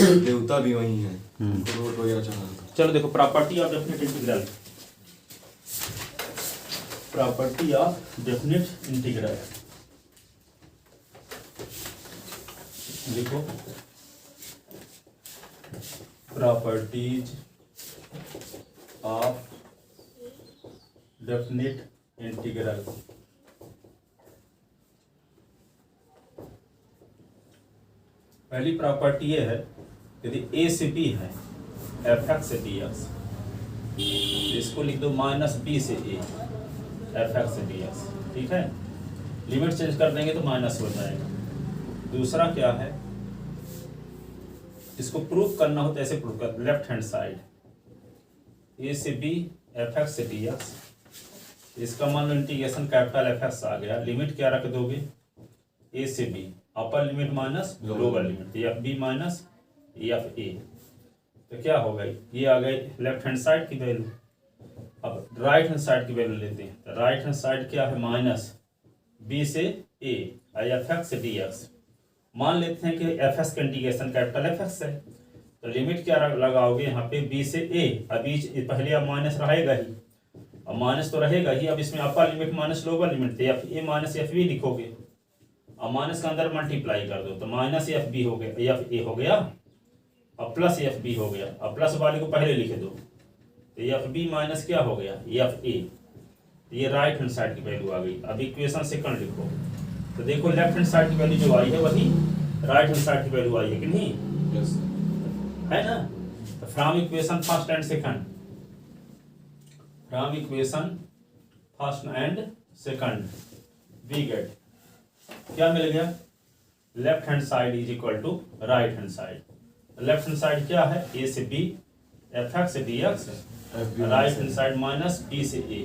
देवता भी वही है, रोड वगैरह चला। चलो देखो property of definite integral, property of definite integral लिखो, प्रॉपर्टीज ऑफ डेफिनेट इंटीग्रल। पहली प्रॉपर्टी ये है, यदि ए से बी है एफ एक्स से डी एक्स, इसको लिख दो माइनस बी से ए एफ एक्स से डी एक्स, ठीक है। लिमिट चेंज कर देंगे तो माइनस हो जाएगा। दूसरा क्या है, इसको प्रूफ करना हो तो ऐसे प्रूफ कर, लेफ्ट हैंड साइड ए से बी एफ एक्स से डी एक्स, इसका मान लो इंटीग्रेशन कैपिटल एफ एक्स आ गया, लिमिट क्या रख दोगे ए से B, upper limit minus lower limit, F B minus F a, तो क्या हो गई, ये आ गई लेफ्ट हैंड साइड की वैल्यू। अब राइट हैंड साइड की वैल्यू लेते हैं, तो राइट हैंड साइड क्या है, माइनस बी से ए एफ एक्स से डी एक्स। मान लेते हैं कि एफ एक्स का इंटीग्रेशन कैपिटल एफ एक्स है, तो लिमिट क्या लगाओगे यहाँ पे बी से ए, अभी पहले अब माइनस रहेगा ही, अब माइनस तो रहेगा ही, अब इसमें upper limit minus lower limit, तो एफ ए माइनस एफ बी लिखोगे, अब माइनस के अंदर मल्टीप्लाई कर दो तो माइनस एफ बी हो गया, एफ ए हो गया, अब प्लस एफ बी हो गया, अब प्लस वाले को पहले लिख दो, तो एफ बी माइनस क्या हो गया एफ ए, ये राइट हैंड साइड की वैल्यू आ गई। अब इक्वेशन सेकंड लिखो, तो देखो लेफ्ट हैंड साइड की वैल्यू जो आई है वही राइट हैंड साइड की वैल्यू आई है कि नहीं, है ना। तो from equation first and second, from equation first and second we get, क्या मिल गया, left hand side is equal to right hand side. Left hand side क्या है, ए से बी एफ एक्स से d x, right hand side minus b से A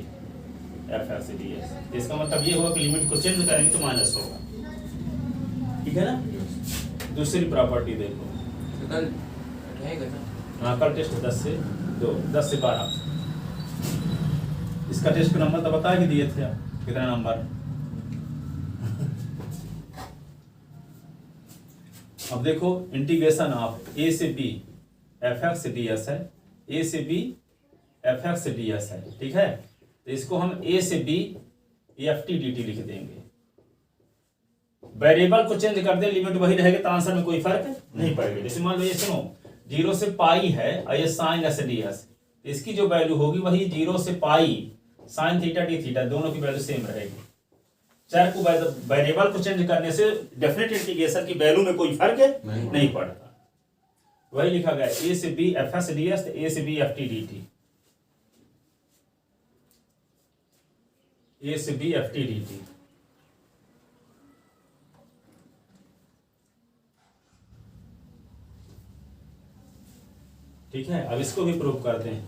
F x से d x. इसका मतलब ये होगा कि लिमिट को चेंज करेंगे तो माइनस होगा, ठीक है ना। दूसरी प्रॉपर्टी देखो, हाँ कल टेस्ट 10 से 2, 10 से 12, इसका टेस्ट का नंबर तो बता ही दिए थे आप, कितना नंबर। अब देखो इंटीग्रेशन ऑफ ए से बी एफ एक्स से डी एस है, ए से बी एफ एक्स से डी एस है, ठीक है। तो इसको हम ए से B F T D t लिख देंगे, वेरिएबल को चेंज कर दे लिमिट वही रहेगा तो आंसर में कोई फर्क नहीं पड़ेगा। जैसे मान लो ये सुनो 0 से पाई है और ये साइन एस डी एस, इसकी जो वैल्यू होगी वही 0 से pi sine theta D theta, दोनों की वैल्यू सेम रहेगी। चाहे को वेरिएबल को चेंज करने से डेफिनेट इंटीग्रेशन की वैल्यू में कोई फर्क नहीं पड़ता। वही लिखा गया ए से B F S D S, A से B F T D T, A से B F T D T. ठीक है, अब इसको भी प्रूव करते हैं।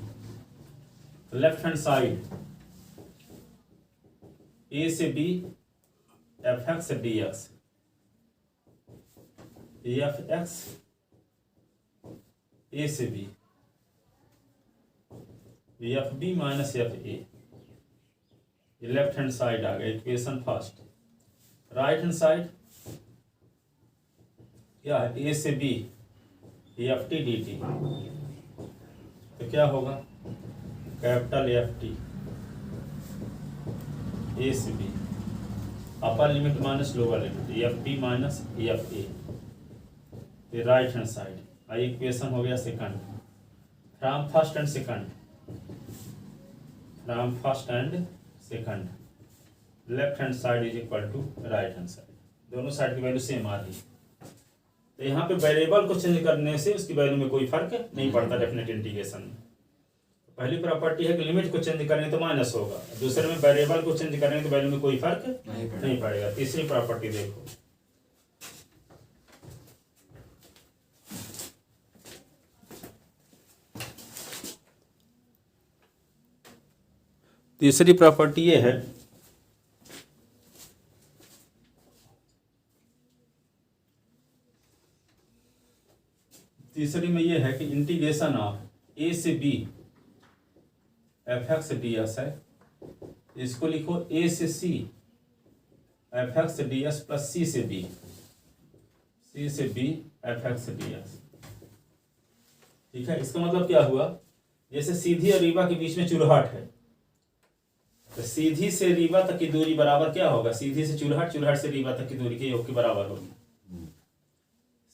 लेफ्ट हैंड साइड ए से B F x D X, F X A से B F B minus F A, ये लेफ्ट हैंड साइड आ गया equation first. Right hand side क्या है, ए से B F T D T, तो क्या होगा कैपिटल एफ टी ए से B, upper limit minus lower limit F B minus F A, right hand side. I equation हो गया second, from first and second, from first and second left hand side is equal to right hand side, दोनों साइड की value same आ रही। तो यहाँ पे वेरिएबल को चेंज करने से उसकी वैल्यू में कोई फर्क नहीं पड़ता डेफिनेट इंटीग्रेशन में। पहली प्रॉपर्टी है कि लिमिट को चेंज करेंगे तो माइनस होगा, दूसरे में वेरिएबल को चेंज करेंगे तो वैल्यू में कोई फर्क नहीं पड़ेगा। तीसरी प्रॉपर्टी देखो, तीसरी प्रॉपर्टी ये है तीसरी में ये है कि इंटीग्रेशन ऑफ ए से B F x D S है, इसको लिखो ए से C F x D S plus C से B F x D S. ठीक है, इसका मतलब क्या हुआ, जैसे सीधी और रीवा के बीच में चुरहट है, तो सीधी से रीवा तक की दूरी बराबर क्या होगा, सीधी से चुरहट, चुरहट से रीवा तक की दूरी के योग के बराबर होगी।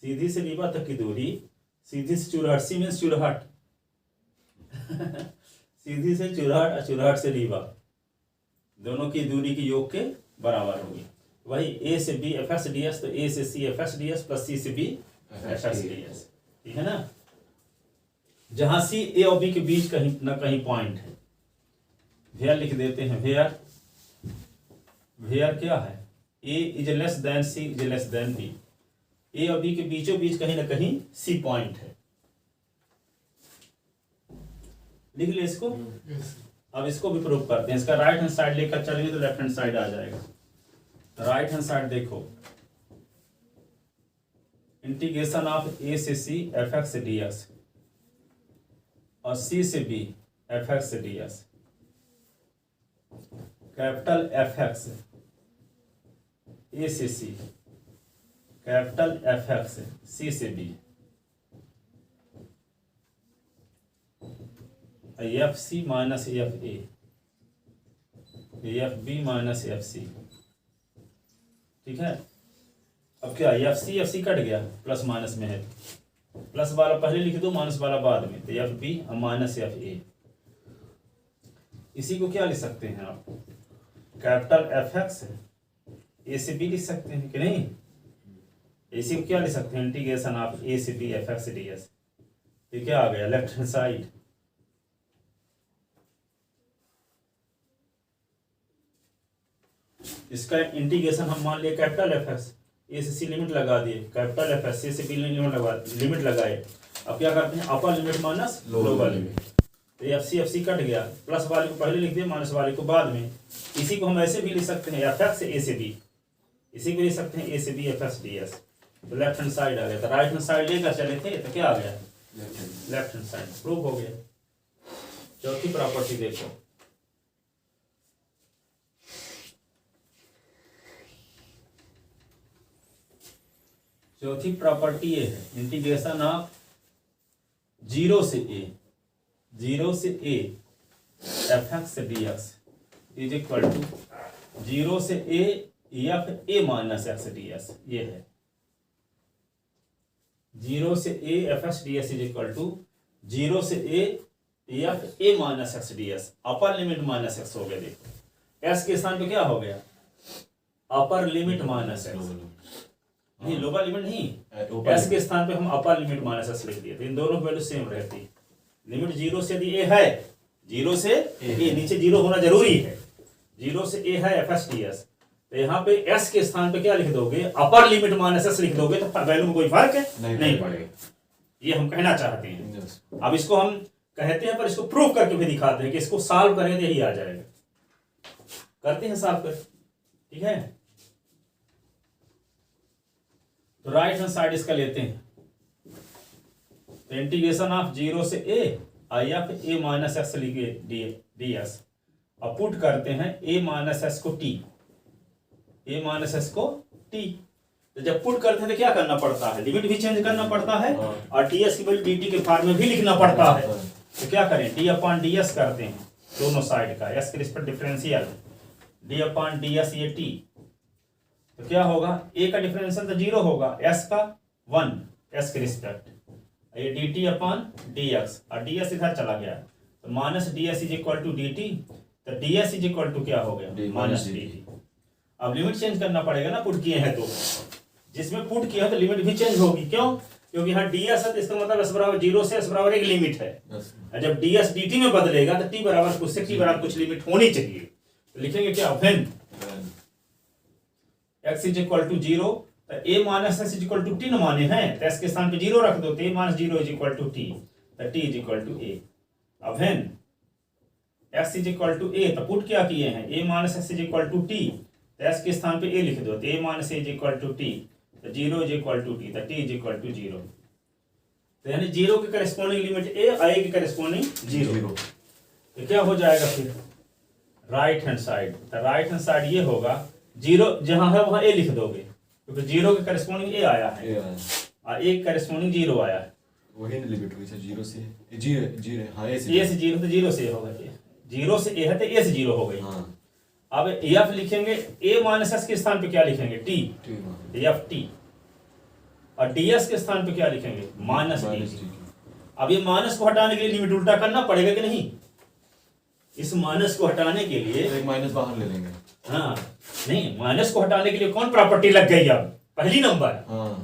सीधी से रीवा तक की दूरी, सीधी से चुरहट, सी मीन्स चुरहट सीधी से चुरहट और चुरहट से रीवा दोनों की दूरी की योग के बराबर होगी। वही ए से B F x D S, तो ए से C F x D S plus C से B F x D S, ठीक है ना। जहां सी ए और बी के बीच कहीं ना कहीं पॉइंट है, वेयर लिख देते हैं, वेयर क्या है, A is less than C is less than B, A और बी के बीचों बीच कहीं ना कहीं सी पॉइंट है, लिख ले इसको। अब इसको भी प्रूव करते हैं, इसका राइट हैंड साइड लेकर चलेंगे तो लेफ्ट हैंड साइड आ जाएगा। राइट हैंड साइड देखो, इंटीग्रेशन ऑफ ए से C F x D S और सी से B F x D S, capital F X A से C, capital F X C से B, F C minus F A, F B minus F C, ठीक है। अब क्या, F C cut गया, plus minus में है, प्लस वाला पहले लिख दो, माइनस वाला बाद में, तो एफ बी और माइनस एफ ए। इसी को क्या लिख सकते हैं आप, कैपिटल एफ एक्स ए से बी लिख सकते हैं कि नहीं, इसी को क्या लिख सकते हैं, इंटीग्रेशन ऑफ ए से B F x D S, ये क्या आ गया, लेफ्ट हैंड साइड। इसका इंटीग्रेशन हम मान लिए कैपिटल एफ एक्स, ए से सी लिमिट लगा दिए, कैपिटल एफ एक्स से बी लिमिट लगाए। अब क्या करते हैं, अपर लिमिट माइनस लोअर लिमिट, तो एफ सी कट गया, प्लस वाले को पहले लिख दिया, माइनस वाले को बाद में। इसी को हम ऐसे भी लिख सकते हैं, एफ एक्स ए से बी, इसी को लिख सकते हैं ए से B F x D S, तो लेफ्ट हैंड साइड आ गया। तो राइट हैंड साइड लेकर चले थे तो क्या आ गया, लेफ्ट हैंड साइड, प्रूव हो गया। चौथी प्रॉपर्टी देखो, चौथी प्रॉपर्टी ये है, इंटीग्रेशन ऑफ जीरो से A F x D x is equal to zero से ए एफ ए माइनस एक्स डी एस, ये है जीरो से A F x D S is equal to zero से ए एफ ए minus x D S, upper limit minus X हो गया। देखो S के स्थान पे क्या हो गया, अपर लिमिट माइनस एक्स, नहीं लोअर लिमिट नहीं, एस के स्थान पे हम अपर लिमिट माइनस एस लिख दिए, तो इन दोनों वैल्यू सेम रहती है। लिमिट जीरो से यदि ए है, जीरो से ए, नीचे जीरो होना जरूरी है, जीरो से ए है एफ एस डी एस, तो यहाँ पे एस के स्थान पे क्या लिख दोगे, अपर लिमिट माइनस एस लिख दोगे, तो वैल्यू में कोई फर्क नहीं पड़ेगा, ये हम कहना चाहते हैं। अब इसको हम कहते हैं, पर इसको प्रूव करके भी दिखाते हैं कि इसको सॉल्व करें तो यही आ जाएगा, करते हैं सॉल्व कर, ठीक है। तो राइट हैंड साइड इसका लेते हैं, तो इंटीग्रेशन ऑफ जीरो से A I F A minus X लिखे डी एस, अब पुट करते हैं ए माइनस एस को टी, ए माइनस एस को टी, तो जब पुट करते हैं तो क्या करना पड़ता है, लिमिट भी चेंज करना पड़ता है और टी एस की वैल्यू डी टी के फॉर्म में भी लिखना पड़ता है। तो क्या करें, डी अपॉन डी एस करते हैं दोनों साइड का, एस के respect differential, D upon D S ये टी, तो क्या होगा, ए का डिफरेंशियल तो जीरो होगा, एस का 1 एस के रिस्पेक्ट, ये D T upon D X, और डी एस इधर चला गया, तो minus D S is equal to D T, तो D S is equal to क्या हो गया, माइनस डी टी। अब लिमिट चेंज करना पड़ेगा ना, पुट किए हैं तो, जिसमें पुट किया है तो लिमिट भी चेंज होगी, क्यों, क्योंकि यहाँ डी एस है तो इसका मतलब एस बराबर जीरो से एस बराबर एक लिमिट है, जब डी एस डी टी में बदलेगा तो टी बराबर कुछ से टी बराबर कुछ लिमिट होनी चाहिए, तो लिखेंगे क्या, when x is equal to zero, तो a minus s is equal to t न माने हैं, तो s के स्थान पे जीरो रख दो, तो a minus zero is equal to T, तो t is equal to a। अब when x is equal to a, तो पुट क्या किए हैं, a minus s is equal to T, तो s के स्थान पे a लिख दो, तो a minus is equal to T, तो zero is equal to T, तो t is equal to zero, तो यानी जीरो के करेस्पॉन्डिंग लिमिट a और a के करेस्पॉन्डिंग जीरो, तो क्या हो जाएगा फिर राइट हैंड साइड, तो राइट हैंड साइड ये होगा, जीरो जहां है वहां ए लिख दोगे, क्योंकि जीरो के करेस्पॉन्डिंग ए आया है और ए के करेस्पॉन्डिंग जीरो आया है, वही लिमिट हुई सर, 0 से जीरो जीरो, हाँ ए से ए से जीरो तो जीरो से होगा, जीरो से ए है तो ए से जीरो हो गई। हाँ अब एफ लिखेंगे, ए माइनस एस के स्थान पे क्या लिखेंगे, टी, ठीक है। एफ टी, और डीएस के स्थान पे क्या लिखेंगे, माइनस डी। अब ये माइनस को हटाने के लिए लिमिट उल्टा करना पड़ेगा कि नहीं, इस माइनस को हटाने के लिए एक माइनस बाहर ले लेंगे। हाँ नहीं, माइनस को हटाने के लिए कौन प्रॉपर्टी लग गई, अब पहली नंबर हाँ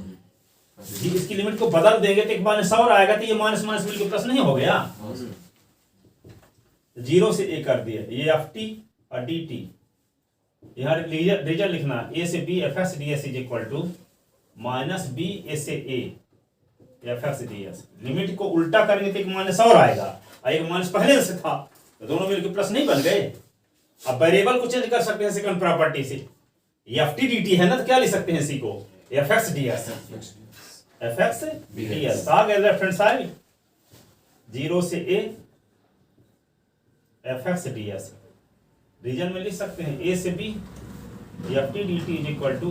जी, इसकी लिमिट को बदल देंगे तो एक माइनस और आएगा, तो ये माइनस माइनस मिलकर प्लस नहीं हो गया। हाँ सर, जीरो से ए कर दिया, ये एफ टी और डी टी, यहाँ रिजल्ट लिखना, ए से B F x D S is equal to minus B A से A F x D S. Limit को उल्टा करेंगे तो एक माइनस और आएगा, और एक माइनस पहले से था, तो दोनों मिलकर प्लस नहीं बन गए। अब वेरिएबल को चेंज कर सकते हैं सेकंड प्रॉपर्टी से, एफ टी डी टी है ना, तो क्या लिख सकते हैं इसी को, F x D S, F x D S आ गया लेफ्ट हैंड साइड, जीरो से A F x D S. Reason में लिख सकते हैं ए से B F T D T is equal to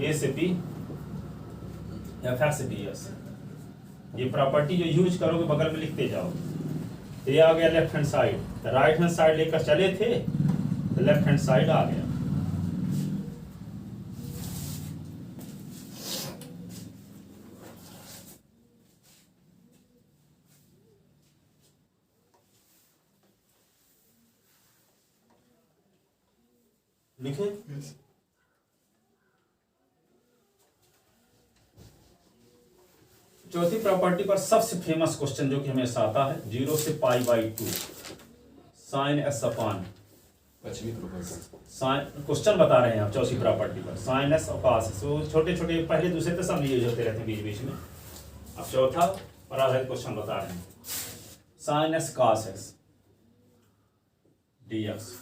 A से B F x D S. ये प्रॉपर्टी जो यूज करोगे बगल में लिखते जाओ। तो ये आ गया लेफ्ट हैंड साइड, तो राइट हैंड साइड लेकर चले थे तो लेफ्ट हैंड साइड आ गया। लिखे चौथी प्रॉपर्टी पर सबसे फेमस क्वेश्चन जो कि हमेशा आता है, 0 से पाई बाई 2 साइन एस अपॉन, पश्चिमी प्रॉपर्टी, साइन क्वेश्चन बता रहे हैं आप चौथी प्रॉपर्टी पर, साइन एस और कॉस। सो छोटे छोटे पहले दूसरे तो सब यूज होते रहते हैं बीच बीच में, अब चौथा पर आधारित क्वेश्चन बता रहे हैं, sine s cos x D x.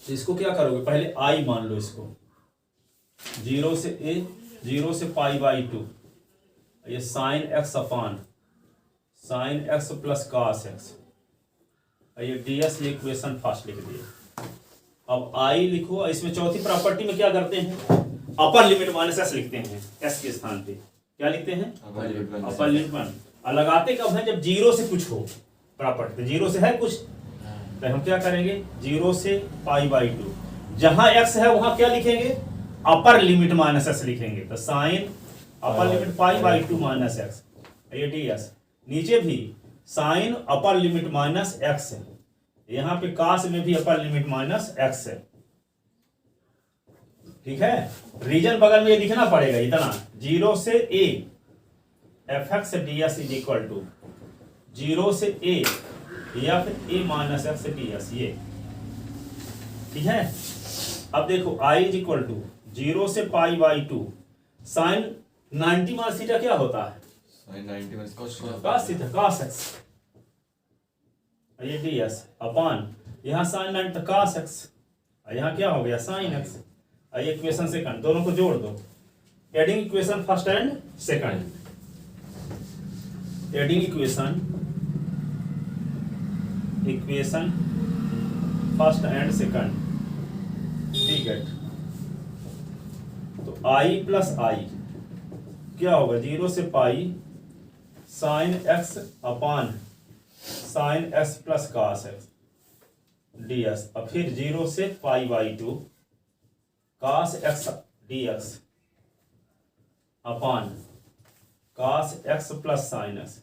तो इसको क्या करोगे, पहले आई मान लो इसको, 0 से ए, 0 से पाई बाई 2, ये sine x upon sine x plus cos x, ये डीएस, ये इक्वेशन फर्स्ट लिख दिए। अब आई लिखो, इसमें चौथी प्रॉपर्टी में क्या करते हैं, अपर लिमिट माइनस एस लिखते हैं, एस के स्थान पे क्या लिखते हैं, अपर लिमिट वन। और लगाते कब है, जब 0 से कुछ हो प्रॉपर्टी, तो 0 से है कुछ, तो हम क्या करेंगे, 0 से पाई बाई 2, जहां x है वहां क्या लिखेंगे, अपर लिमिट माइनस एस लिखेंगे, तो sine upper limit pi by 2 minus x, ये ds। नीचे भी sine upper limit minus x है, यहाँ पे कास में भी अपर लिमिट माइनस एक्स है, ठीक है। रीजन बगल में ये लिखना पड़ेगा इतना, 0 से a f x D S is equal to 0 से a या फिर a minus x D S, ये ठीक है। अब देखो आई इज इक्वल टू 0 से पाई बाई 2 साइन 90 माइनस थीटा क्या होता है, sine 90 minus cos theta, cos x, ये डी एस अपॉन यहाँ साइन 90 कॉस एक्स, यहाँ क्या हो गया साइन एक्स। ये इक्वेशन सेकंड, दोनों को जोड़ दो, adding equation first and second, adding equation first and second, ठीक है। तो आई प्लस आई क्या होगा, 0 से pi sine x upon sine x plus cos x D S, और फिर 0 से पाई by 2 cos x D x upon cos X plus sine x.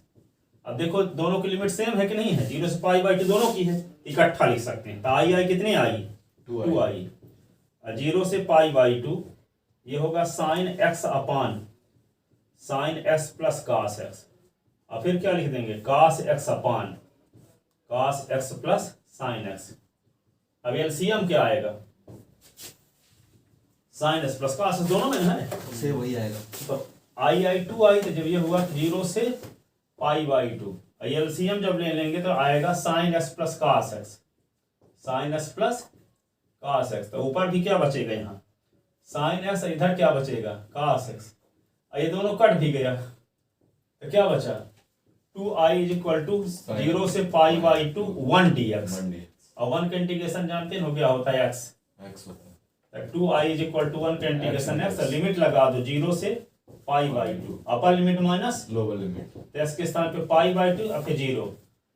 अब देखो दोनों की लिमिट सेम है कि नहीं है, 0 से पाई बाई 2 दोनों की है, इकट्ठा लिख सकते हैं। तो आई आई कितनी आई, 2 आई, 0 से पाई बाई 2 ये होगा sine x upon sine x plus cos x, और फिर क्या लिख देंगे, cos X upon cos X plus sine x. अब एलसीएम क्या आएगा, साइन एक्स प्लस कॉस दोनों में है, से वही आएगा। तो आई आई 2 आई, तो जब ये हुआ 0 से पाई बाई 2, एलसीएम जब ले लेंगे तो आएगा sine x plus cos x, sine x plus cos x. तो ऊपर भी क्या बचेगा, यहाँ साइन एक्स, इधर क्या बचेगा कॉस एक्स, ये दोनों कट भी गया, तो क्या बचा 2i इज इक्वल टू 0 से पाई बाई 2 1 dx, और 1 का इंटीग्रेशन जानते हैं हो गया होता है x होता है, 2i इज इक्वल टू 1 का इंटीग्रेशन x, लिमिट लगा दो 0 से पाई by to, upper limit minus, lower limit, तो एस के स्थान पे पाई बाई टू और फिर 0,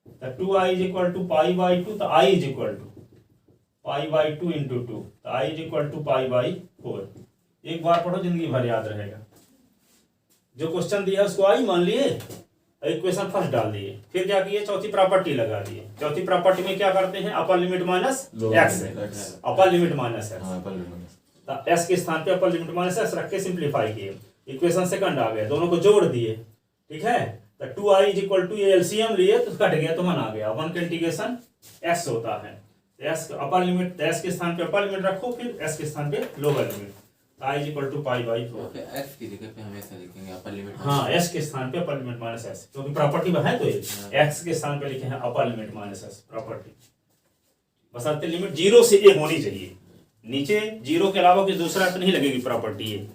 तो 2i is equal to pi by two, तो i is equal to pi by two into 2, तो i is equal to pi by 4। एक बार पढ़ो, जिंदगी भर याद रहेगा। जो क्वेश्चन दिया उसको i मान लिए, इक्वेशन फर्स्ट डाल दिए, फिर क्या किए, चौथी प्रॉपर्टी लगा दिए। चौथी प्रॉपर्टी में क्या करते हैं, अपर लिमिट माइनस एक्स, अपर लिमिट माइनस एक्स, हाँ, अपर लिमिट, तो एस के स्थान पे अपर लिमिट माइनस एक्स रख के सिंप्लीफाई किए, इक्वेशन सेकंड आ गया, दोनों को जोड़ दिए, ठीक है। तो 2i इज इक्वल टू, ये एलसीएम लिए तो कट गया तो 1 आ गया, 1 का इंटीग्रेशन x होता है, एस अपर लिमिट, एस के स्थान पे अपर लिमिट रखो, फिर एस के स्थान पे lower limit, i is equal to pi by 4। x की जगह पे हम ऐसा लिखेंगे अपर लिमिट, हाँ, s के स्थान पे अपर लिमिट माइनस s, क्योंकि प्रॉपर्टी है तो ये x के स्थान पे लिखे हैं अपर लिमिट माइनस s प्रॉपर्टी। बशर्ते लिमिट 0 से a होनी चाहिए, नीचे 0 के अलावा कोई दूसरा तो नहीं लगेगी प्रॉपर्टी ये।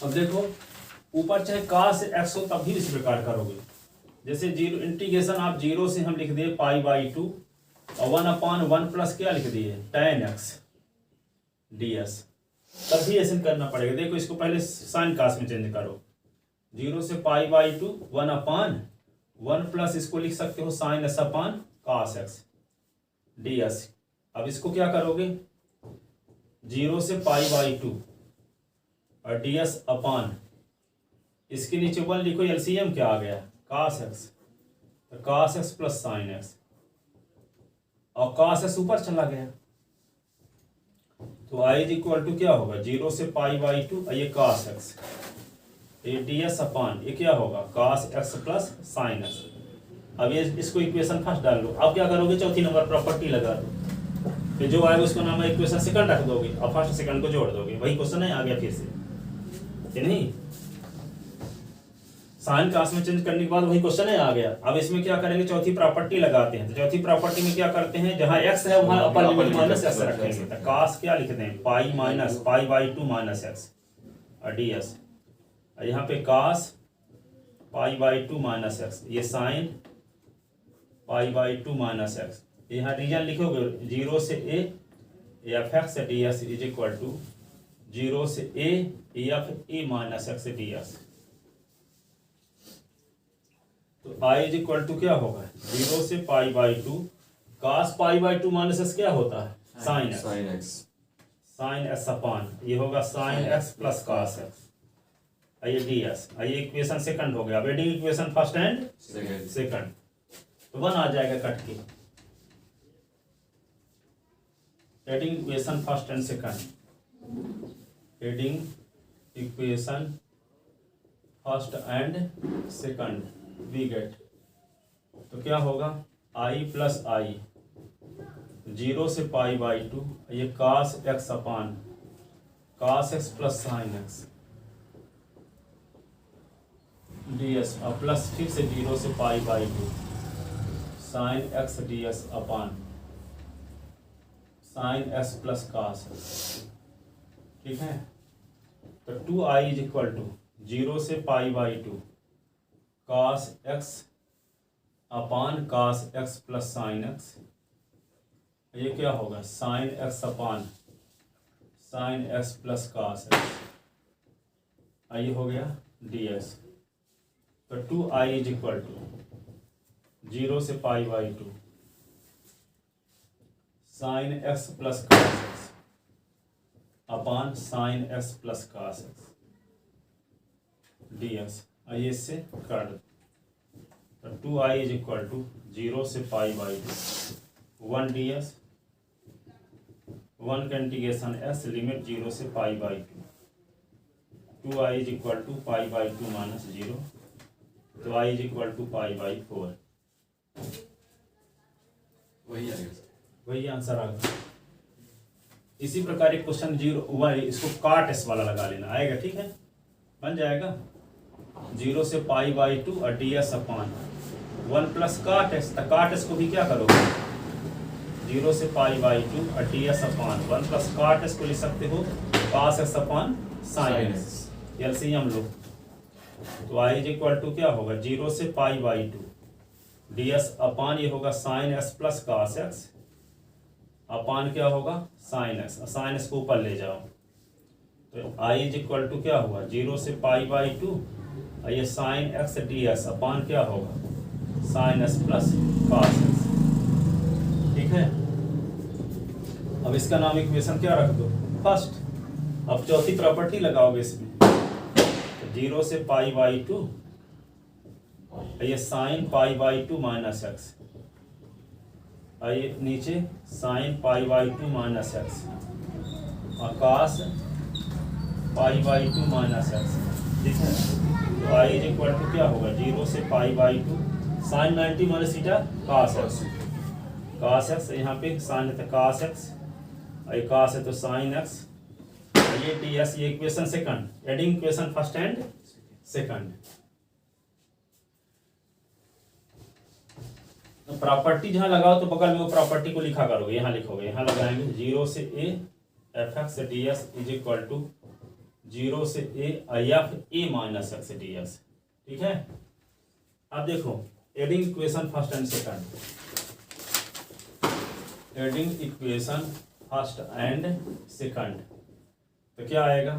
अब देखो, ऊपर चाहे cos x हो तब भी इस प्रकार करोगे, जैसे 0 इंटीग्रेशन आप 0 से हम लिख दिए पाई बाई 2 और 1/1 प्लस क्या लिख दिए tan x ds, तब भी ऐसे करना पड़ेगा। देखो इसको पहले साइन कास में चेंज करो, 0 से पाई बाई 2 1/1 प्लस इसको लिख सकते हो साइन s अपान cos x ds। अब इसको क्या करोगे, 0 से पाई बाई 2 और ds अपान, इसके नीचे 1 लिखो, एलसीएम क्या आ गया cos x, तो cos x plus sine x, और cos x ऊपर चला गया, तो i इज इक्वल टू क्या होगा, 0 से पाई बाई 2 और ये cos x, ये ds अपान, ये क्या होगा cos x plus sine x। अब ये इसको इक्वेशन फर्स्ट डाल लो। अब क्या करोगे, चौथी नंबर प्रॉपर्टी लगा दो, फिर जो आएगा उसको नाम इक्वेशन सेकंड रख दोगे और फर्स्ट सेकंड को जोड़ दोगे, वही क्वेश्चन है, आ गया फिर से कि नहीं। साइन कास में चेंज करने के बाद वही क्वेश्चन है, आ गया। अब इसमें क्या करेंगे, चौथी प्रॉपर्टी लगाते हैं, तो चौथी प्रॉपर्टी में क्या करते हैं, जहां x है वहां अपर लिमिट माइनस x रखेंगे, तो cos क्या लिखते हैं pi minus pi by 2 minus x और ds, और यहाँ पे cos pi by 2 minus x, ये sine pi by 2 minus x, यहाँ रीजन लिखोगे 0 से a f x ds is equal to 0 से a f A minus x ds। तो i इज इक्वल टू क्या होगा, 0 से पाई by 2 cos pi by 2 minus x क्या होता है sign x, sine x upon, ये होगा sine x plus cos x, ये ds, ये इक्वेशन सेकंड हो गया। अब adding equation first and second, तो 1 आ जाएगा कट के, adding equation first and second, adding equation first and second we get, तो क्या होगा i प्लस आई 0 से पाई बाई 2, ये cos x upon cos x plus sine x ds, और प्लस फिर से 0 से पाई by 2 sine x ds upon sine x plus cos x, ठीक है। तो 2i इज इक्वल टू 0 से पाई by 2 cos x upon cos x plus sine x, ये क्या होगा sine x upon sine x plus cos x, ये हो गया ds। तो 2i इज इक्वल टू 0 से पाई by 2 sine x plus cos x upon sine x plus cos x ds, आइए इससे कर दो, तो 2i इज इक्वल टू 0 से पाई बाई 2 1 ds, 1 का इंटीग्रेशन s लिमिट 0 से पाई by 2, 2i is equal to pi by 2 minus 0, तो i is equal to pi by 4, वही आएगा, वही आंसर आ गया। इसी प्रकार एक क्वेश्चन 0 इसको काट s वाला लगा लेना, आएगा ठीक है, बन जाएगा 0 से पाई बाई 2 और ds upon 1 plus cot s, तो काट s को भी क्या करोगे 0 से पाई बाई 2 और ds upon 1 plus cot s को लिख सकते हो cos x upon sine x, LCM लो, तो आई इज इक्वल टू क्या होगा 0 से पाई बाई 2 डी एस अपान ये होगा sine S plus cos X upon क्या होगा साइन एक्स को ऊपर ले जाओ तो आई इज इक्वल टू क्या हुआ 0 से पाई बाई 2 और ये sine x D S upon क्या होगा sine S plus cos x. ठीक है, अब इसका नाम इक्वेशन क्या रख दो फर्स्ट। अब चौथी प्रॉपर्टी लगाओगे इसमें तो 0 से पाई बाई 2 ये sine pi by 2 minus x ये नीचे sign pi by 2 minus x Akash pi by 2 minus X. ठीक है, तो आई इज इक्वल टू क्या होगा 0 से पाई by 2 sine 90 minus theta cos x यहाँ पे साइन है कास एक्स ये कास है तो साइन एक्स ये टी एस ये equation second adding equation first and second. Property जहां लगाओ तो बगल में वो प्रॉपर्टी को लिखा करोगे, यहाँ लिखोगे, यहाँ लगाएंगे 0 से A F x D S is equal to 0 से ए एफ ए माइनस एक्स डी एस। ठीक है, अब देखो adding equation first and second, adding equation first and second तो क्या आएगा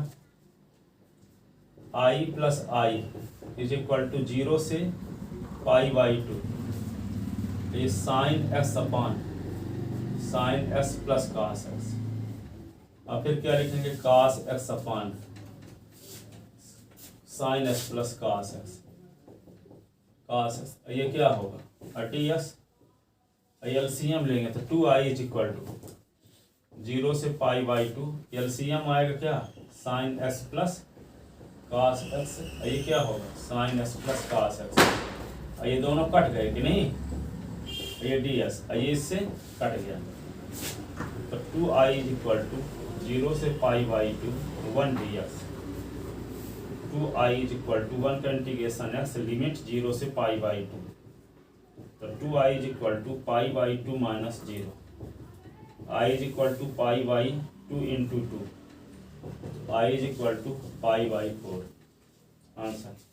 I plus I is equal to 0 से पाई बाई 2 ये sine X upon sine x plus cos X और फिर क्या लिखेंगे cos X upon sine x plus cos x ये क्या होगा टी एक्स एलसीएम लेंगे तो 2i इज इक्वल टू 0 से पाई बाई 2 एलसीएम आएगा क्या sine x plus cos x ये क्या होगा sine x plus cos x ये दोनों कट गए कि नहीं ये डी एस ये इससे कट गया तो 2i इज इक्वल टू 0 से पाई by 2 1 d x 2i is equal to 1 का इंटीग्रेशन एक्स लिमिट 0 से पाई बाई 2 तो 2i is equal to pi by 2 minus 0 i is equal to pi by 2 into 2 i is equal to pi by 4 answer.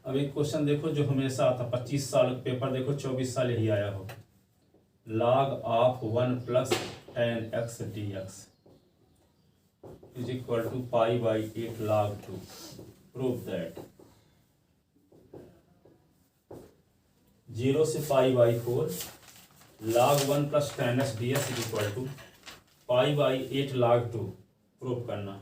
अब एक question देखो जो हमेशा आता 25 साल पेपर देखो 24 साल ही आया हो log of 1 plus tan x D x is equal to pi by 8 log 2 prove that 0 से pi by 4 log 1 plus tan x D x is equal to pi by 8 log 2 prove करना।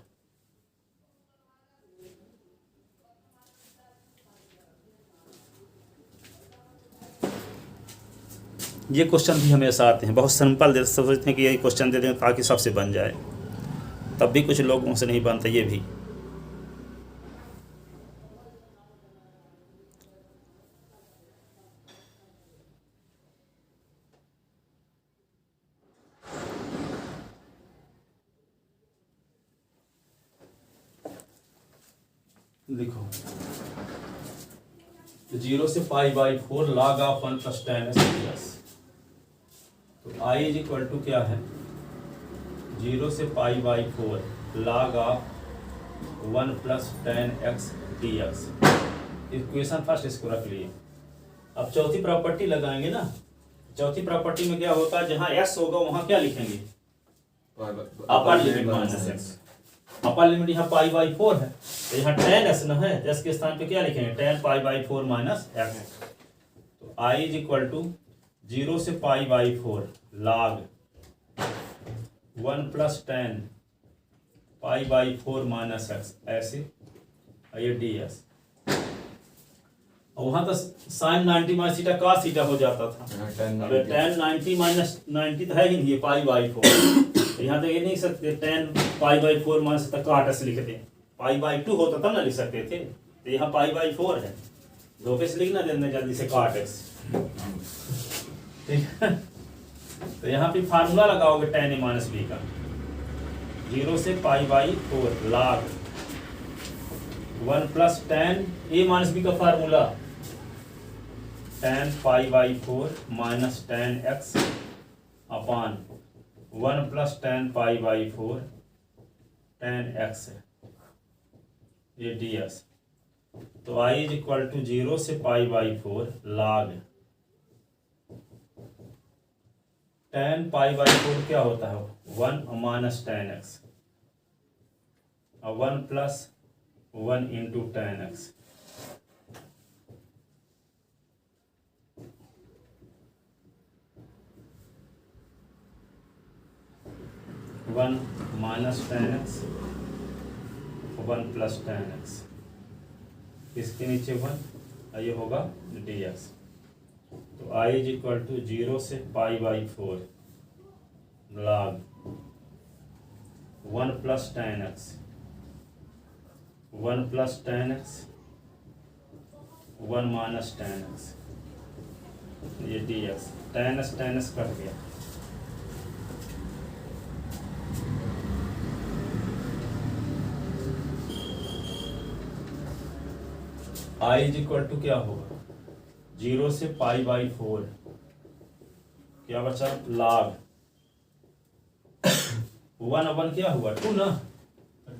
ये question भी हमेशा आते हैं, बहुत simple they सोचते हैं कि यही क्वेश्चन दे दें ताकि सबसे बन जाए, तब भी कुछ लोगों से नहीं बनता। ये भी देखो 0 से pi by 4 log of 1 plus tan x तो i इज इक्वल टू क्या है 0 से pi by 4 log of 1 plus tan x D x. Equation first इसको रख लिए। अब चौथी प्रॉपर्टी लगाएंगे ना, चौथी प्रॉपर्टी में क्या होता है जहां s होगा वहां क्या लिखेंगे अपर limit minus x. Upper limit यहाँ पाई बाई 4 है तो यहाँ टेन एक्स न है, एक्स के स्थान पे क्या लिखेंगे tan pi by 4 minus x. तो i इज इक्वल टू 0 से pi by 4 log 1 plus tan pi by 4 minus x ऐसे ये डी एस। और वहां तो sine 90 minus theta cos theta हो जाता था, अब टेन 90 माइनस 90 तो है ही नहीं, ये पाई बाई 4 तो यहाँ तो ये नहीं सकते टेन पाई बाई 4 माइनस तक काट एक्स लिखते, पाई बाई 2 होता तब ना लिख सकते थे, तो यहाँ पाई बाई 4 है, धोखे से लिखना देने जल्दी से काट एक्स। ठीक है, तो यहाँ पे फार्मूला लगाओगे टेन ए माइनस बी का 0 से pi by 4 log 1 plus tan A minus B का formula tan pi by 4 minus tan x upon 1 plus tan pi by 4 tan x है ये ds। तो i इज इक्वल टू 0 से pi by 4 log tan pi by 4 क्या होता है 1 minus tan x और 1 plus 1 into tan x। One minus tan x 1 plus tan x इसके नीचे 1 ये होगा dx। तो i इज इक्वल टू 0 से pi by 4 log 1 plus tan x 1 plus tan x 1 minus tan x ये dx। tan x cut गया। i is equal to क्या होगा 0 से पाई बाई 4 क्या बचा log 1 अपन क्या हुआ 2 ना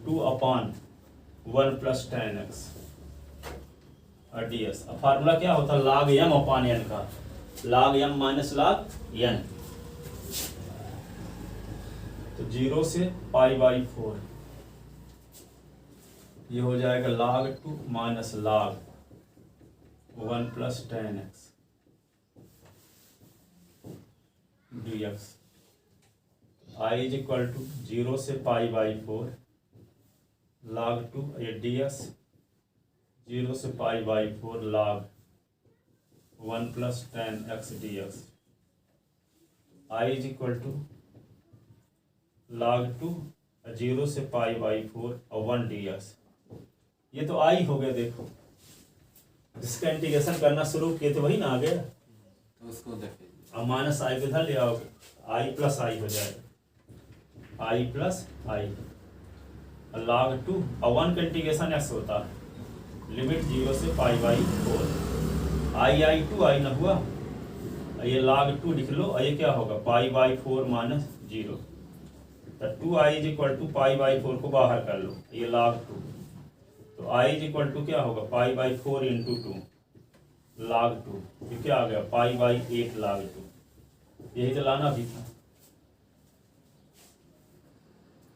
2 अपान 1 प्लस tan x और ds। अब फार्मूला क्या होता है log m अपान n का log m minus log n। तो 0 से पाई बाई 4 ये हो जाएगा log 2 minus log 1 plus tan x dx। i is equal to 0 से पाई बाई 4 log 2 ये ds 0 से pi by 4 log 1 plus tan x dx। i is equal to log 2 0 से pi by 4 और 1 dx। ये तो i हो गया देखो जिसका इंटीग्रेशन करना शुरू किए थे वही ना आ गया। तो उसको देखिए अब माइनस आई किधर ले आओगे आई प्लस आई हो जाएगा आई प्लस आई log 2 और 1 का इंटीग्रेशन x होता है लिमिट 0 से पाई बाई 4 आई 2 आई ना हुआ ये log 2 लिख लो और ये क्या होगा पाई बाई 4 माइनस 0 तो 2i is equal to pi by 4 को बाहर कर लो ये log 2 तो i इज इक्वल टू क्या होगा पाई बाई 4 इंटू 2 log 2 ये क्या आ गया पाई बाई 8 log 2। यही तो लाना भी था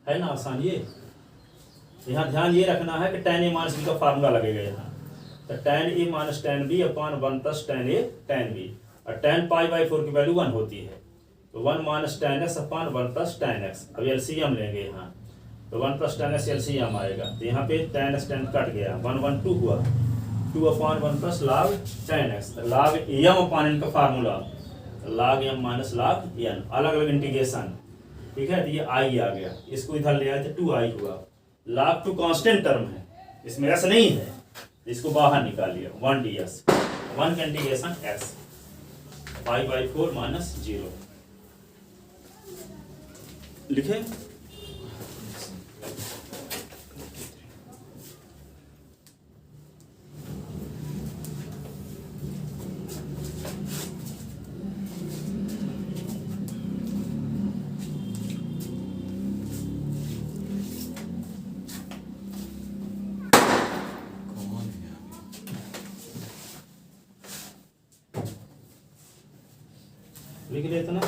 है ना आसान। ये यहाँ ध्यान ये रखना है कि tan a माइनस b का फार्मूला लगेगा यहाँ। तो tan a minus tan b upon 1 plus tan a tan b और tan पाई बाई 4 की वैल्यू 1 होती है तो 1 minus tan x upon 1 plus tan x। अब एलसीएम लेंगे यहाँ तो 1 प्लस tan x एलसीएम आएगा तो यहाँ पे tan x tan कट गया 1 1 2 हुआ 2 अपान 1 plus log tan x log m अपान n का formula log m minus log n अलग अलग इंटीग्रेशन ठीक है। तो ये i आ गया इसको इधर ले आए तो 2i हुआ log 2 कांस्टेंट टर्म है इसमें s नहीं है इसको बाहर निकालिए 1 ds 1 का integration x pi by 4 minus 0 लिखे। कौन है लिख लेते ना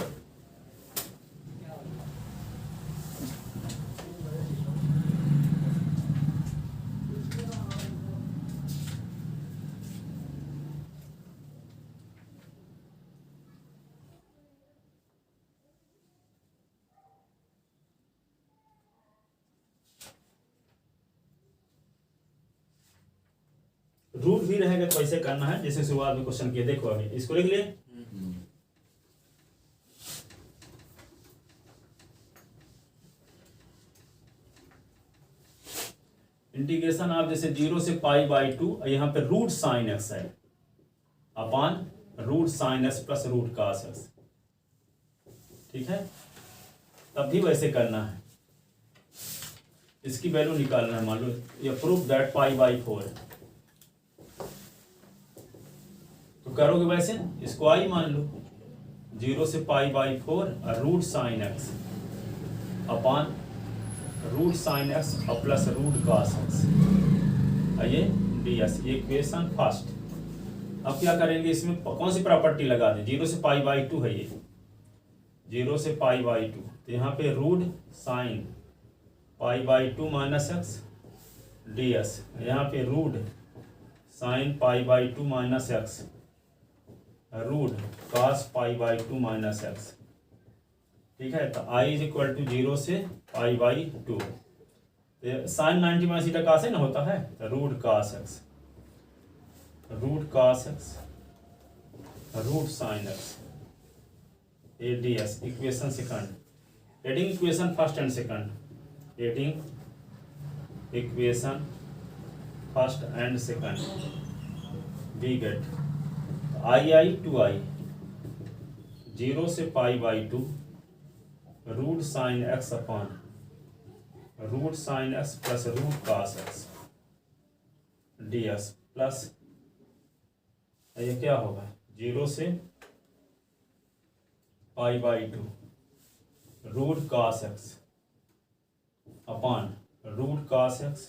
रूट भी रहेगा तो ऐसे करना है जैसे शुरुआत में क्वेश्चन किए देखो अभी इसको लिख लिए इंटीग्रेशन आप जैसे 0 से पाई बाई 2 यहाँ पे रूट साइन एक्स है upon root sine x plus root cos x ठीक है। तब भी वैसे करना है इसकी वैल्यू निकालना है मान लो ये प्रूफ दैट पाई बाई 4 तो करोगे वैसे, इसको आई मान लो, 0 से π/4 और root sine x upon root sine x और प्लस रूट कॉस एक्स, ये ds, ये इक्वेशन फर्स्ट। अब क्या करेंगे, इसमें कौन सी प्रॉपर्टी लगा दें, 0 से π/2 है ये, 0 से π/2, तो यहाँ पे root sine π/2 minus x ds, यहाँ पे root sine π/2 minus X root cos π/2 minus X. ठीक है, तो i इज इक्वल टू 0 से π/2, साइन 90 माइनस थीटा cos ना होता है, तो root cos X root sine X ds, equation second, adding equation first and second, adding equation first and second, we get i 2i 0 से π/2 root sine x upon root sine x plus root cos X ds plus ये क्या होगा, 0 से π/2 root cos X upon root cos X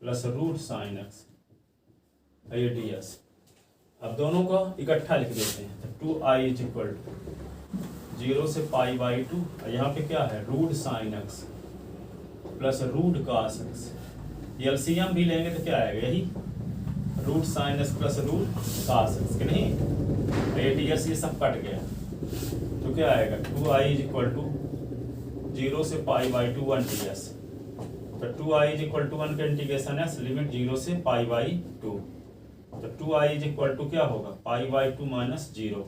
plus root sine x, ये ds। अब दोनों को इकट्ठा लिख देते हैं, तो 2i इज इक्वल टू 0 से π/2, यहाँ पे क्या है, root sine x plus root cos x, LCM भी लेंगे तो क्या आएगा, यही root sine x plus root cos x, कि नहीं, ds ये सब कट गया, तो क्या आएगा, 2i इज इक्वल टू 0 से π/2 1 ds, तो 2i इज इक्वल टू 1 का इंटीग्रेशन है लिमिट 0 से π/2, तो 2i इज इक्वल टू क्या होगा, π/2 माइनस 0,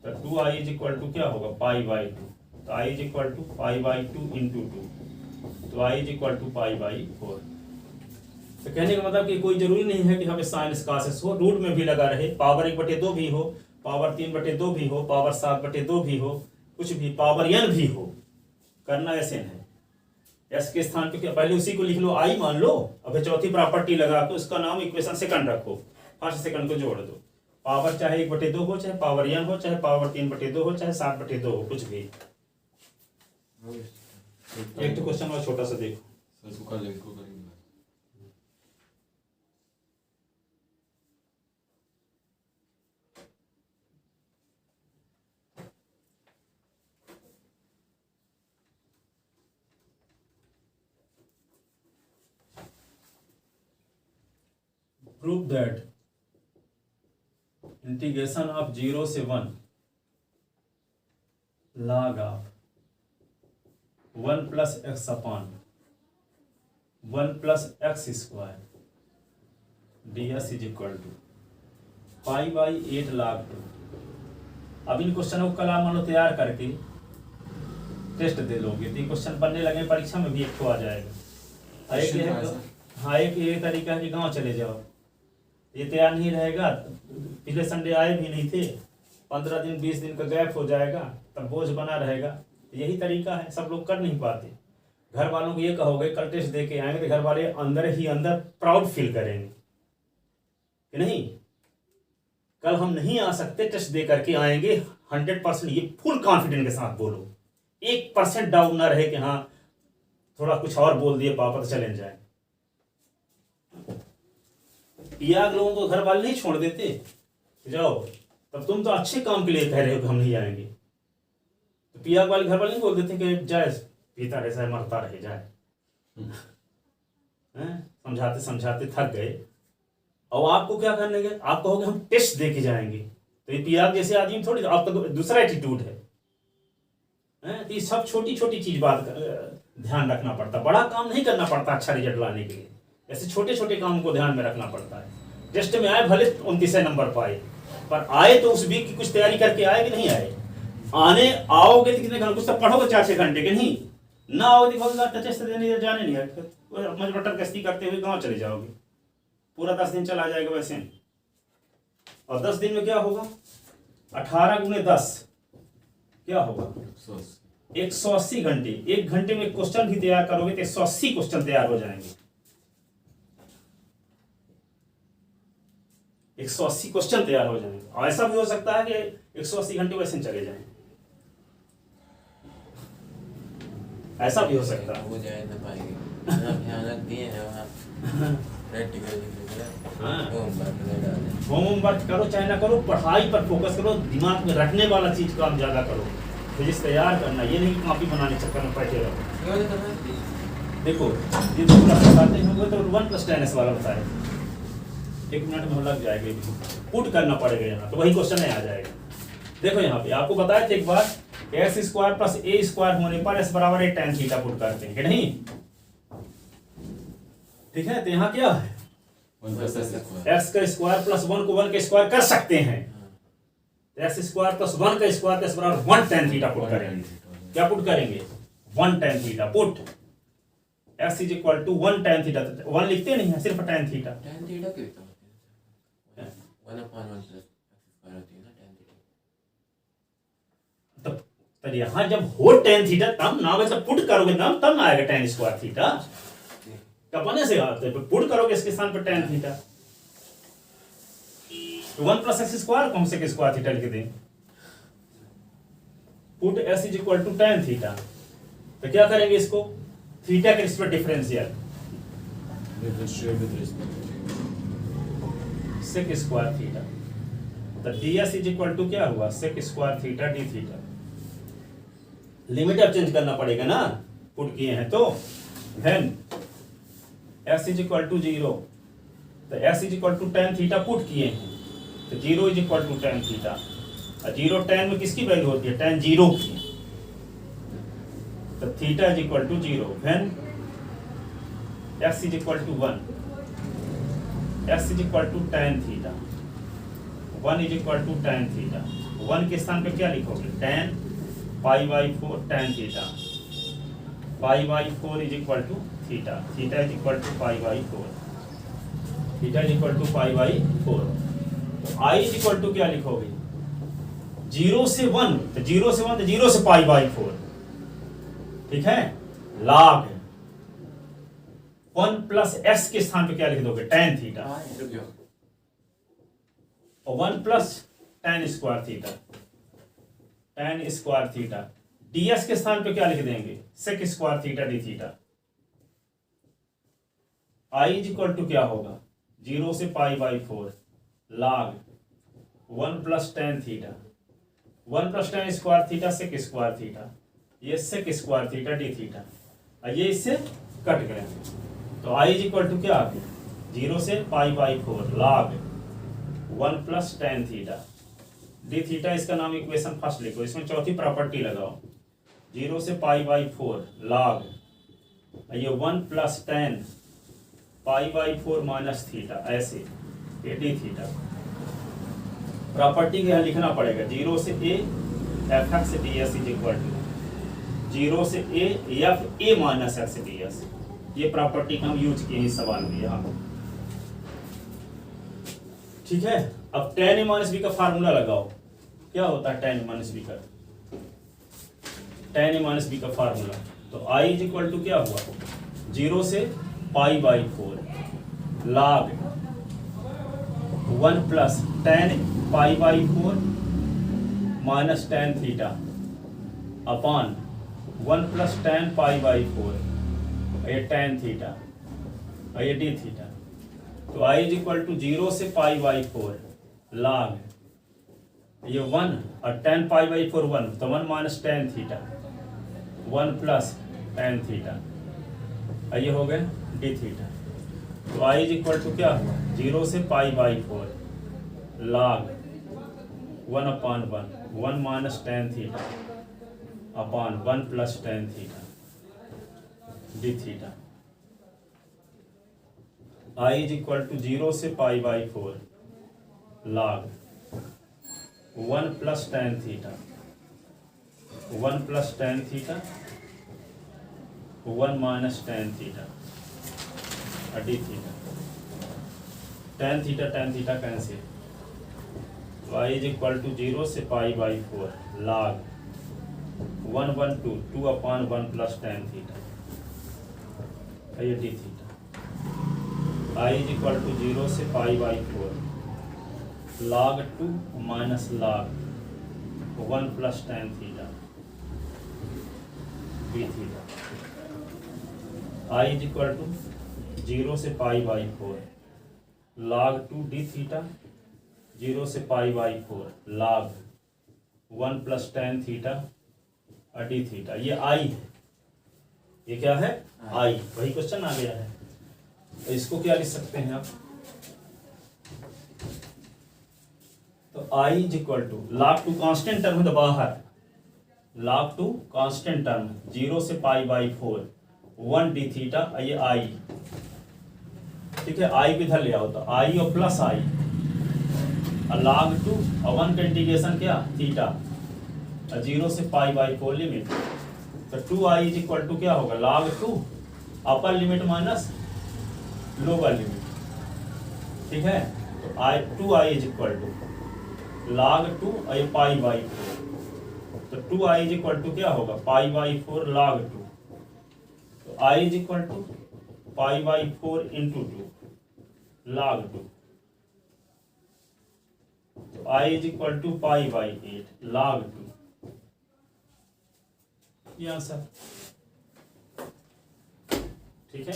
तो 2i इज इक्वल टू क्या होगा, π/2, तो i is equal to π/2 into 2, तो i इज इक्वल टू π/4। तो कहने का मतलब कि कोई जरूरी नहीं है कि हमें साइन कॉस हो, रूट में भी लगा रहे, पावर 1/2 भी हो, पावर 3/2 भी हो, पावर 7/2 भी हो, कुछ भी, पावर n भी हो, करना ऐसे है, s के स्थान पे क्या, पहले उसी को लिख लो, i मान लो, अब चौथी प्रॉपर्टी लगा के उसका नाम इक्वेशन सेकंड रखो, फर्स्ट सेकंड को जोड़ दो, पावर चाहे 1/2 हो, चाहे पावर n हो, चाहे पावर 3/2 हो, चाहे 7/2 हो, कुछ भी। एक तो क्वेश्चन और छोटा सा देखो, सर इसको कर लेंगे, इसको करेंगे। prove that integration of 0 से 1 log of 1 plus x upon 1 plus x square ds is equal to π/8 log 2। अब इन क्वेश्चनों को कल आप मान लो तैयार करके टेस्ट दे लोगे, तो क्वेश्चन बनने लगे परीक्षा में भी एक तो आ जाएगा। एक ये है, हाँ, एक ये तरीका है कि गांव चले जाओ, ये तैयार नहीं रहेगा, पिछले संडे आए भी नहीं थे, 15 दिन 20 दिन का गैप हो जाएगा, तब बोझ बना रहेगा। यही तरीका है, सब लोग कर नहीं पाते। घर वालों को ये कहोगे कल टेस्ट दे के आएंगे, तो घर वाले अंदर ही अंदर प्राउड फील करेंगे कि नहीं, कल हम नहीं आ सकते, टेस्ट दे करके आएंगे 100%, ये फुल कॉन्फिडेंस के साथ बोलो, 1% डाउट ना रहे कि हाँ थोड़ा कुछ और बोल दिए पापा तो चले जाए। याद लोगों को घर वाले नहीं छोड़ देते, जाओ, तब तुम तो अच्छे काम के लिए कह रहे हो कि हम नहीं आएंगे, तो पियाग वाले घर वाले नहीं बोल देते कि जाए, पीता रहे चाहे मरता रहे जाए, समझाते समझाते थक गए, और आपको क्या करने गए, आप कहोगे हम टेस्ट दे के जाएंगे, तो ये पियाग जैसे आदमी थोड़ी, आपका दूसरा एटीट्यूड है। तो ये सब छोटी छोटी चीज बात ध्यान रखना पड़ता, बड़ा काम नहीं करना पड़ता अच्छा रिजल्ट लाने के लिए, ऐसे छोटे छोटे काम को ध्यान में रखना पड़ता है। टेस्ट में आए भले 29 नंबर पाए, पर आए तो उस वीक की कुछ तैयारी करके आए कि नहीं आए, आने आओगे तो कितने घंटे, कुछ तो पढ़ोगे 4-6 घंटे के, नहीं ना आओगे तो टेस्ट देने जाने नहीं आए, मजबटर गश्ती करते हुए गाँव चले जाओगे, पूरा 10 दिन चला जाएगा वैसे। और 10 दिन में क्या होगा, 18 × 10 क्या होगा, 180 घंटे। 1 घंटे में क्वेश्चन भी तैयार करोगे तो 180 क्वेश्चन तैयार हो जाएंगे। 180 क्वेश्चन तैयार हो जाएंगे। और ऐसा भी हो सकता है कि 180 घंटे वैसे ही चले जाएं, ऐसा भी हो सकता है। वो जा ना पाएंगे, इतना भयानक दिए हैं वहाँ प्रैक्टिकल हाँ। होमवर्क नहीं डाले। होमवर्क करो चाहे ना करो, पढ़ाई पर फोकस करो, दिमाग में रखने वाला चीज काम ज्यादा करो, फिजिक्स तैयार करना, ये नहीं कि कॉपी बनाने चक्कर में बैठे रहो। ये तो मैं देखो ये पूरा बताते हैं वो तो 1+10s वाला बताए, 1 मिनट में लग जाएगा, पुट करना पड़ेगा यहाँ, तो वही क्वेश्चन नहीं आ जाएगा। देखो यहाँ पे आपको बताया था एक बार, x² + a² होने पर s बराबर है tan थीटा पुट करते हैं कि नहीं, ठीक है। तो यहाँ क्या है, 1+s²। x का स्क्वायर प्लस 1 को 1 का स्क्वायर कर सकते हैं, x² + 1 का स्क्वायर तो s बराबर 1 tan थीटा पुट करेंगे। क्या पुट करेंगे, 1 tan theta put x = 1 tan theta, 1 लिखते नहीं है, सिर्फ tan थीटा। tan थीटा कितना होता है? 1/1 + x² होती है ना tan थीटा। तब यहाँ जब हो tan थीटा तब ना, वैसे पुट करोगे ना तब ना आएगा tan² थीटा, कपने से आते हैं, पुट करोगे इसके स्थान पर tan थीटा, 1 + x² को हम sec² थीटा लिख दें, पुट s = tan थीटा, तो क्या करेंगे इसको, थीटा के respect differential Differentiate with respect sec² theta, तो ds = क्या हुआ, sec² theta d theta. Limit अब चेंज करना पड़ेगा ना, पुट किए हैं तो, then s = 0, तो s = tan थीटा पुट किए हैं, तो 0 = tan थीटा, और 0 tan में किसकी वैल्यू होती है, tan 0 की, तो theta = 0, when x = 1, x = tan theta, 1 = tan theta, 1 के स्थान पे क्या लिखोगे, tan π/4 tan theta, π/4 = theta, theta = π/4, theta = π/4, तो i = क्या लिखोगे, 0 से 1, तो 0 से 1 तो 0 से π/4, ठीक है, log 1 + x के स्थान पे क्या लिख दोगे, tan थीटा, रुक जाओ। और 1 + tan² theta, tan² theta, ds के स्थान पे क्या लिख देंगे, sec² theta d theta, i = क्या होगा, 0 से π/4 log 1 + tan theta, 1 + tan² theta sec² theta, ये sec² थीटा d थीटा, और ये इससे कट गए, तो i = क्या आ गया, 0 से π/4 log 1 + tan theta d theta, इसका नाम इक्वेशन फर्स्ट लिखो, इसमें चौथी प्रॉपर्टी लगाओ, 0 से π/4 log, ये 1 + tan π/4 - थीटा, ऐसे ये d थीटा, प्रॉपर्टी के यहाँ लिखना पड़ेगा, 0 से a f(x) ds = 0 से a f a - x ds, ये प्रॉपर्टी का हम यूज किए इस सवाल में यहाँ, ठीक है। अब tan a - b का फार्मूला लगाओ, क्या होता है tan a - b का, tan a - b का फार्मूला, तो i = क्या हुआ, 0 से π/4 log 1 + tan π/4 - tan theta upon 1 + tan π/4, ये tan थीटा और ये d थीटा, तो i = 0 से π/4 log, ये 1 और tan π/4 1, तो 1 - tan थीटा, 1 + tan थीटा, और ये हो गया d थीटा, तो i = क्या हुआ, 0 से π/4 log 1/1, 1 - tan theta upon 1 + tan theta d theta, i = 0 से π/4 log 1 + tan theta, 1 + tan theta, 1 - tan theta d theta, tan theta cancel, तो i = 0 से π/4 log 1/2, 2/1 + tan थीटा, ये d थीटा, i = 0 से π/4 log 2 minus log 1 plus tan theta b theta I is equal to 0 से pi by 4 log 2 d theta 0 से pi by 4 log 1 plus tan theta d theta। ये I है, ये क्या है I, वही क्वेश्चन आ गया है। तो इसको क्या लिख सकते हैं आप, तो I is equal to log 2 constant term तो बाहर, log 2 कांस्टेंट टर्म 0 से पाई बाई 4 1 d थीटा, ये I, ठीक है। I भी इधर ले आओ तो I और प्लस I log 2 और 1 का इंटीग्रेशन क्या थीटा 0 से पाई बाई 4 लिमिट, तो 2I इज इक्वल टू क्या होगा log 2 अपर लिमिट माइनस लोअर लिमिट, ठीक है। तो 2I is equal to log 2 और पाई बाई 4, तो 2I इज इक्वल टू क्या होगा पाई बाई 4 log 2, तो I is equal to pi by 4 into 2 log 2, तो I is equal to pi by 8 log 2, ये आंसर, ठीक है।